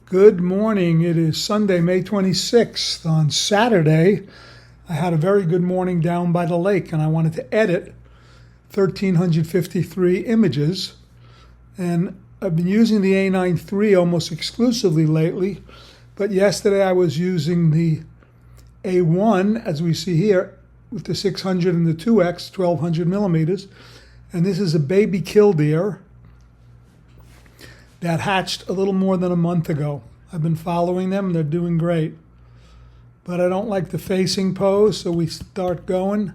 Good morning. It is Sunday, May 26th. On Saturday, I had a very good morning down by the lake, and I wanted to edit 1,353 images. And I've been using the A9 III almost exclusively lately, but yesterday I was using the A1, as we see here, with the 600 and the 2X, 1,200 millimeters. And this is a baby killdeer that hatched a little more than a month ago. I've been following them. They're doing great. But I don't like the facing pose, so we start going.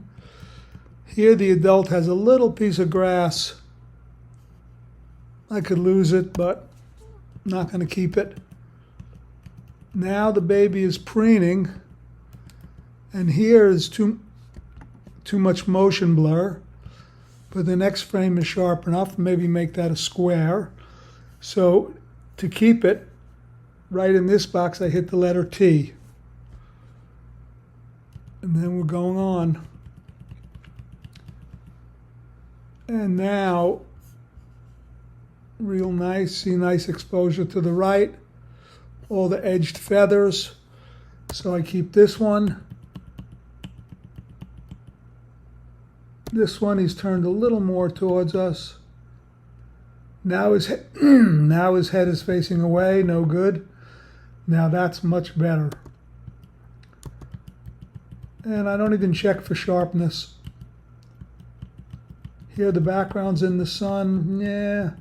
Here the adult has a little piece of grass. I could lose it, but I'm not going to keep it. Now the baby is preening, and here is too much motion blur, but the next frame is sharp enough. Maybe make that a square. So to keep it right in this box, I hit the letter T. And then we're going on. And now, real nice, see nice exposure to the right, all the edged feathers. So I keep this one. This one he's turned a little more towards us. Now his head is facing away, no good. Now that's much better. And I don't even check for sharpness. Here the background's in the sun, yeah.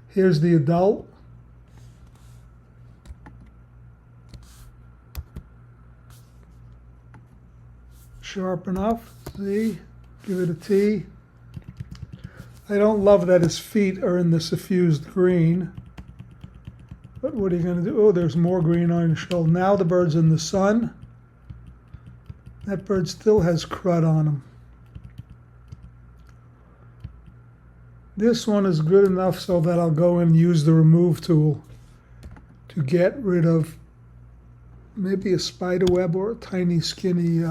Here's the adult. Sharp enough, see? Give it a T. I don't love that his feet are in the suffused green. But what are you going to do? Oh, there's more green on his shoulder. Now the bird's in the sun. That bird still has crud on him. This one is good enough so that I'll go and use the remove tool to get rid of maybe a spider web or a tiny skinny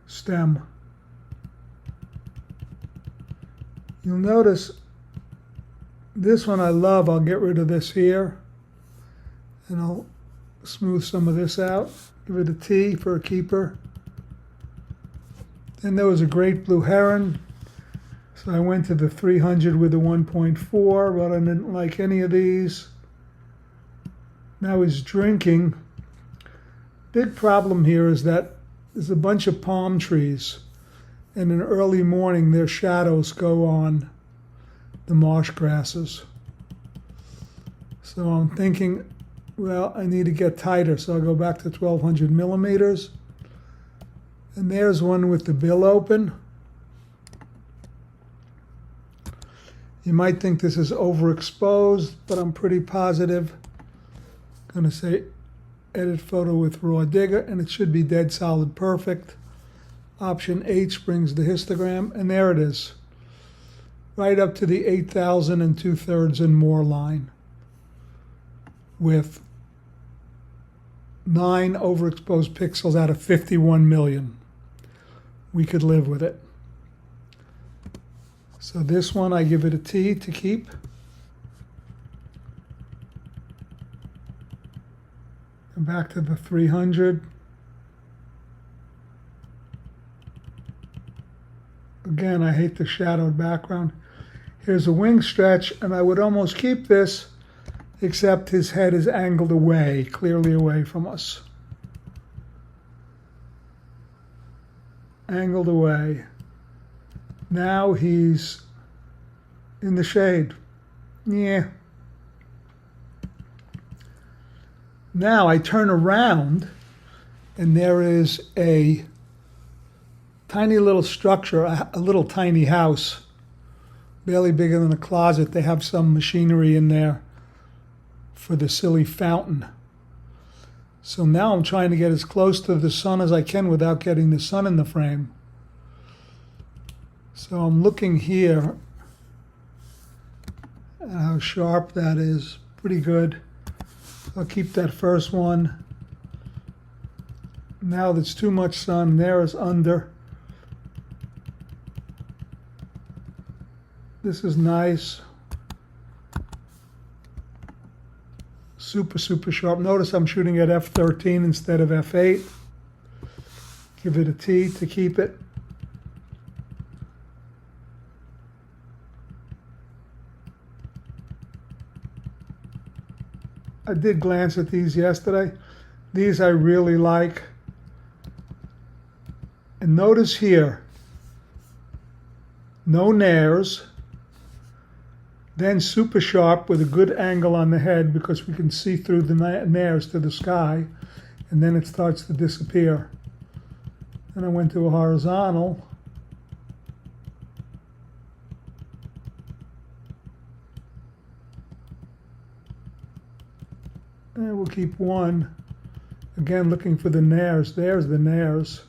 stem. You'll notice this one I love. I'll get rid of this here and I'll smooth some of this out. Give it a T for a keeper. Then there was a great blue heron. So I went to the 300 with the 1.4, but I didn't like any of these. Now he's drinking. Big problem here is that there's a bunch of palm trees. And in early morning, their shadows go on the marsh grasses. So I'm thinking, well, I need to get tighter. So I'll go back to 1,200 millimeters. And there's one with the bill open. You might think this is overexposed, but I'm pretty positive. I'm going to say edit photo with raw digger, and it should be dead solid perfect. Option H brings the histogram, and there it is. Right up to the 8,000 and 2/3 and more line with 9 overexposed pixels out of 51 million. We could live with it. So this one, I give it a T to keep. And back to the 300. Again, I hate the shadowed background. Here's a wing stretch, and I would almost keep this, except his head is angled away, clearly away from us. Angled away. Now he's in the shade. Yeah. Now I turn around, and there is a tiny little structure, a little tiny house, barely bigger than a closet. They have some machinery in there for the silly fountain. So now I'm trying to get as close to the sun as I can without getting the sun in the frame. So I'm looking here at how sharp that is. Pretty good. I'll keep that first one. Now there's too much sun. There is under. This is nice. super sharp. Notice I'm shooting at f13 instead of f8. Give it a T to keep it. I did glance at these yesterday. These I really like. And notice here, no nares, then super sharp with a good angle on the head because we can see through the nares to the sky, and then it starts to disappear. Then I went to a horizontal. And we'll keep one. Again, looking for the nares. There's the nares.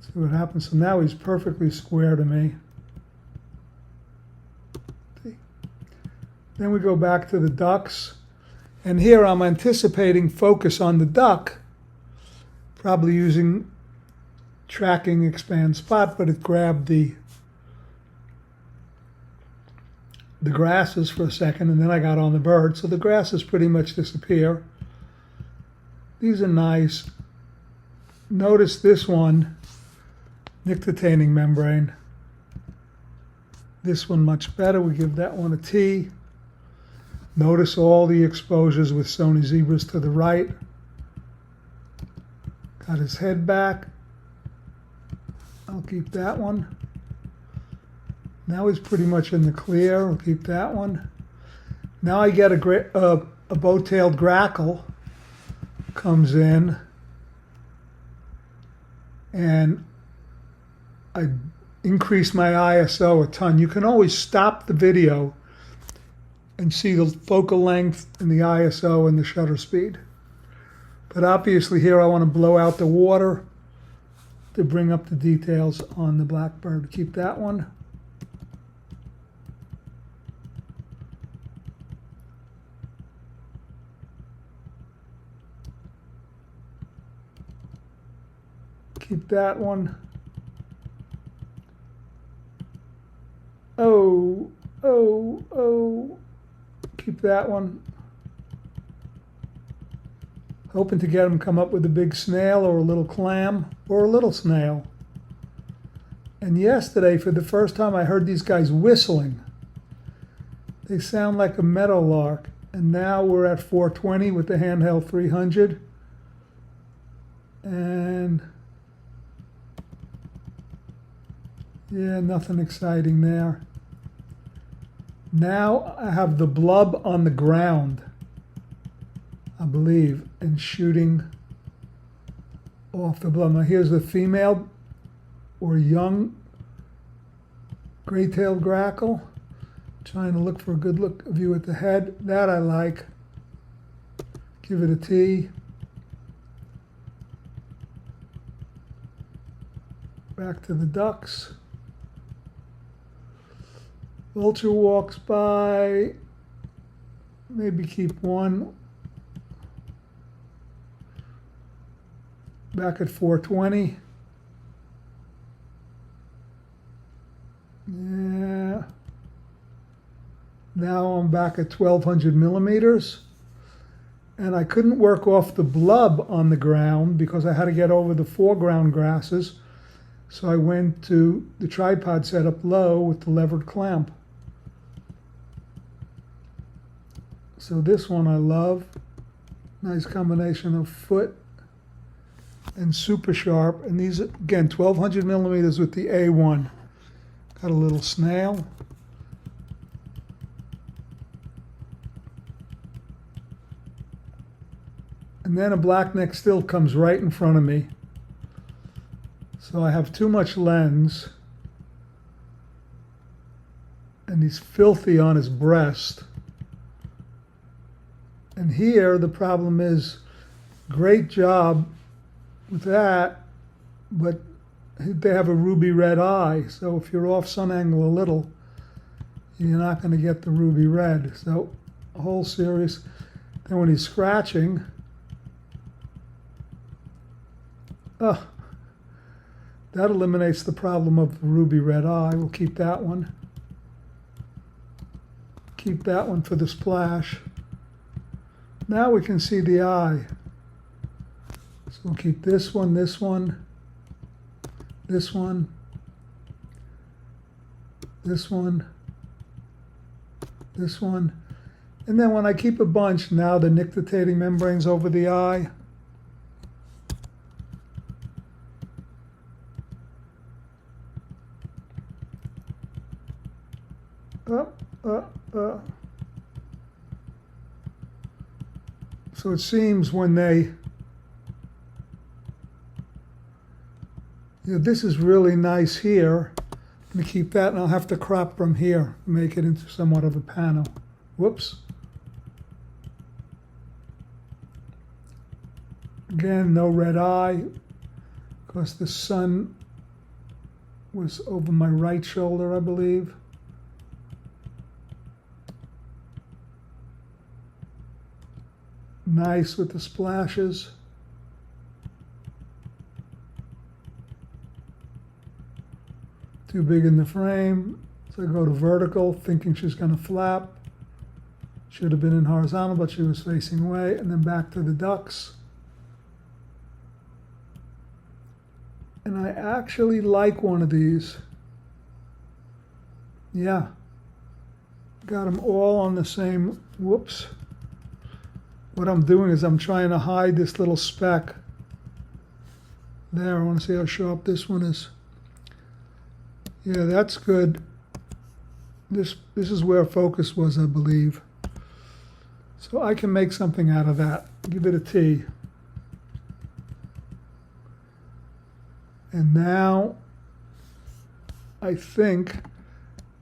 See what happens. So now he's perfectly square to me. Then we go back to the ducks. And here I'm anticipating focus on the duck. Probably using tracking expand spot, but it grabbed the grasses for a second, and then I got on the bird. So the grasses pretty much disappear. These are nice. Notice this one, nictitating membrane. This one much better. We give that one a T. Notice all the exposures with Sony Zebras to the right. Got his head back. I'll keep that one. Now he's pretty much in the clear. I'll keep that one. Now I get a bow-tailed grackle comes in, and I increase my ISO a ton. You can always stop the video and see the focal length and the ISO and the shutter speed. But obviously here I want to blow out the water to bring up the details on the blackbird. Keep that one. Keep that one. Oh. Keep that one. Hoping to get him come up with a big snail or a little clam or a little snail. And yesterday, for the first time, I heard these guys whistling. They sound like a meadowlark. And now we're at 420 with the handheld 300. And yeah, nothing exciting there. Now I have the blub on the ground, I believe, and shooting off the blub. Now here's the female or young gray-tailed grackle. Trying to look for a good view at the head. That I like. Give it a T. Back to the ducks. Vulture walks by. Maybe keep one. Back at 420. Yeah. Now I'm back at 1200 millimeters. And I couldn't work off the blub on the ground because I had to get over the foreground grasses. So I went to the tripod set up low with the levered clamp. So this one I love. Nice combination of foot and super sharp. And these, again, 1200 millimeters with the A1. Got a little snail. And then a blackneck stilt comes right in front of me. So I have too much lens. And he's filthy on his breast. And here the problem is, great job with that, but they have a ruby red eye. So if you're off sun angle a little, you're not going to get the ruby red. So a whole series. Then when he's scratching, that eliminates the problem of the ruby red eye. We'll keep that one. Keep that one for the splash. Now we can see the eye. So we'll keep this one, this one, this one, this one, this one. And then when I keep a bunch, now the nictitating membrane's over the eye. So it seems when they, this is really nice here. I'm going to keep that, and I'll have to crop from here, make it into somewhat of a panel. Whoops. Again, no red eye, because the sun was over my right shoulder, I believe. Nice with the splashes. Too big in the frame, so I go to vertical, thinking she's going to flap. Should have been in horizontal, but she was facing away, and then back to the ducks. And I actually like one of these. Yeah. Got them all on the same, whoops. What I'm doing is I'm trying to hide this little speck. There, I want to see how sharp this one is. Yeah, that's good. This is where focus was, I believe. So I can make something out of that. Give it a T. And now I think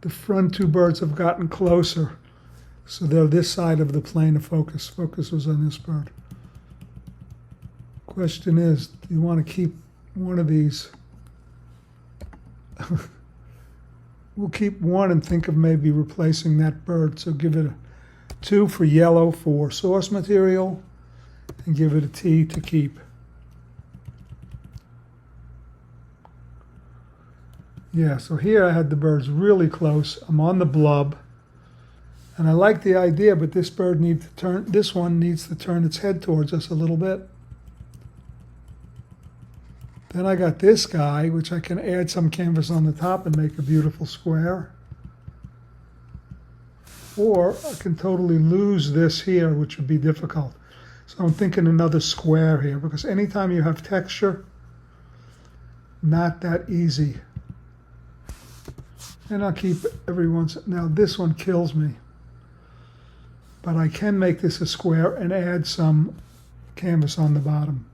the front two birds have gotten closer. So they're this side of the plane of focus. Focus was on this bird. Question is, do you want to keep one of these? We'll keep one and think of maybe replacing that bird. So give it a 2 for yellow for source material, and give it a T to keep. Yeah, so here I had the birds really close. I'm on the blub. And I like the idea, but this bird needs to turn, this one needs to turn its head towards us a little bit. Then I got this guy, which I can add some canvas on the top and make a beautiful square. Or I can totally lose this here, which would be difficult. So I'm thinking another square here, because anytime you have texture, not that easy. And I'll keep every once, now this one kills me. But I can make this a square and add some canvas on the bottom.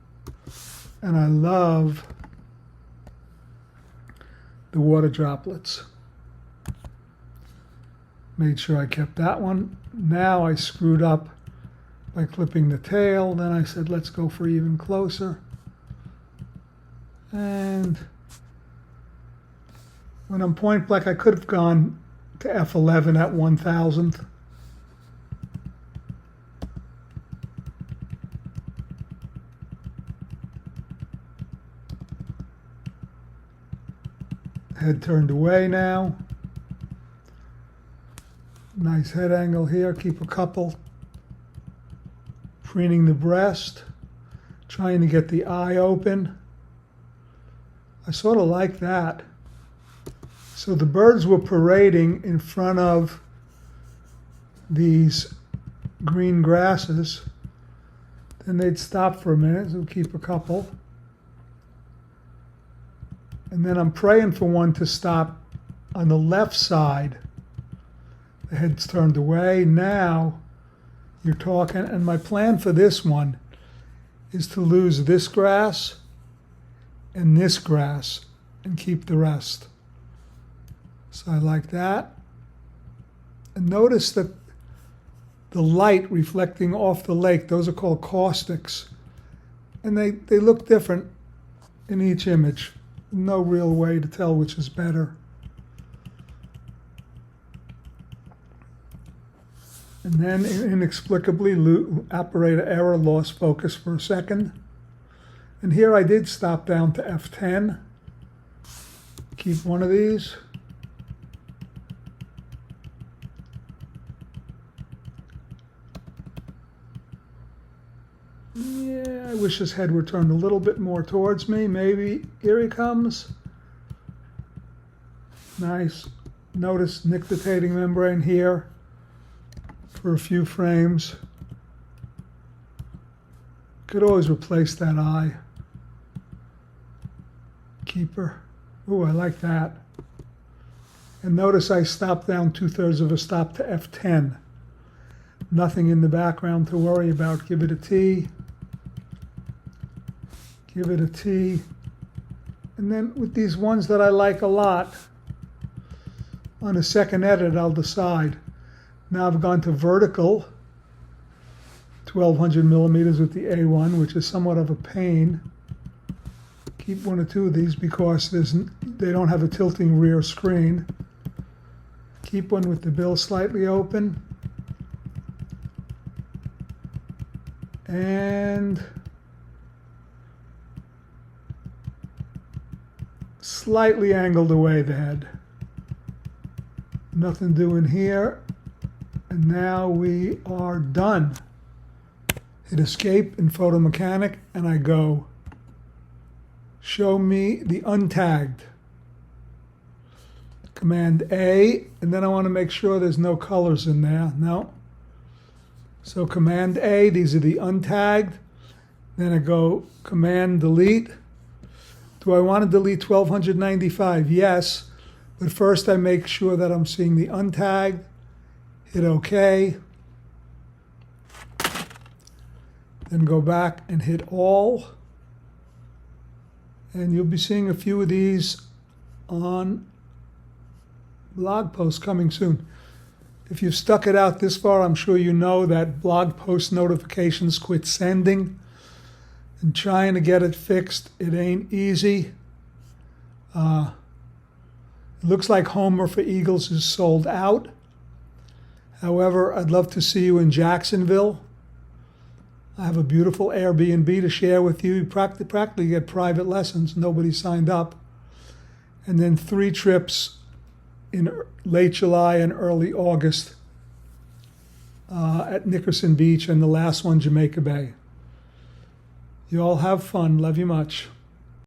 And I love the water droplets. Made sure I kept that one. Now I screwed up by clipping the tail. Then I said, let's go for even closer. And when I'm point blank, I could have gone to F11 at 1,000th. Head turned away now. Nice head angle here. Keep a couple. Preening the breast. Trying to get the eye open. I sort of like that. So the birds were parading in front of these green grasses. Then they'd stop for a minute, so we'll keep a couple. And then I'm praying for one to stop on the left side. The head's turned away. Now you're talking. And my plan for this one is to lose this grass and this grass and keep the rest. So I like that. And notice that the light reflecting off the lake, those are called caustics. And they look different in each image. No real way to tell which is better. And then inexplicably, operator error, lost focus for a second. And here I did stop down to F10. Keep one of these. I wish his head were turned a little bit more towards me. Maybe. Here he comes. Nice. Notice nictitating membrane here for a few frames. Could always replace that eye. Keeper. Ooh, I like that. And notice I stopped down 2/3 of a stop to F10. Nothing in the background to worry about. Give it a T. Give it a T. And then with these ones that I like a lot, on a second edit I'll decide. Now I've gone to vertical, 1200 millimeters with the A1, which is somewhat of a pain. Keep one or two of these because they don't have a tilting rear screen. Keep one with the bill slightly open. And slightly angled away the head. Nothing doing here. And now we are done. Hit escape in Photo Mechanic and I go, show me the untagged. Command A, and then I want to make sure there's no colors in there. No. So Command A, these are the untagged. Then I go Command Delete. Do I want to delete 1295? Yes. But first I make sure that I'm seeing the untagged. Hit OK. Then go back and hit all. And you'll be seeing a few of these on blog posts coming soon. If you've stuck it out this far, I'm sure you know that blog post notifications quit sending. And trying to get it fixed, it ain't easy. It looks like Homer for Eagles is sold out. However, I'd love to see you in Jacksonville. I have a beautiful Airbnb to share with you. You practically get private lessons. Nobody signed up. And then 3 trips in late July and early August at Nickerson Beach, and the last one, Jamaica Bay. You all have fun. Love you much.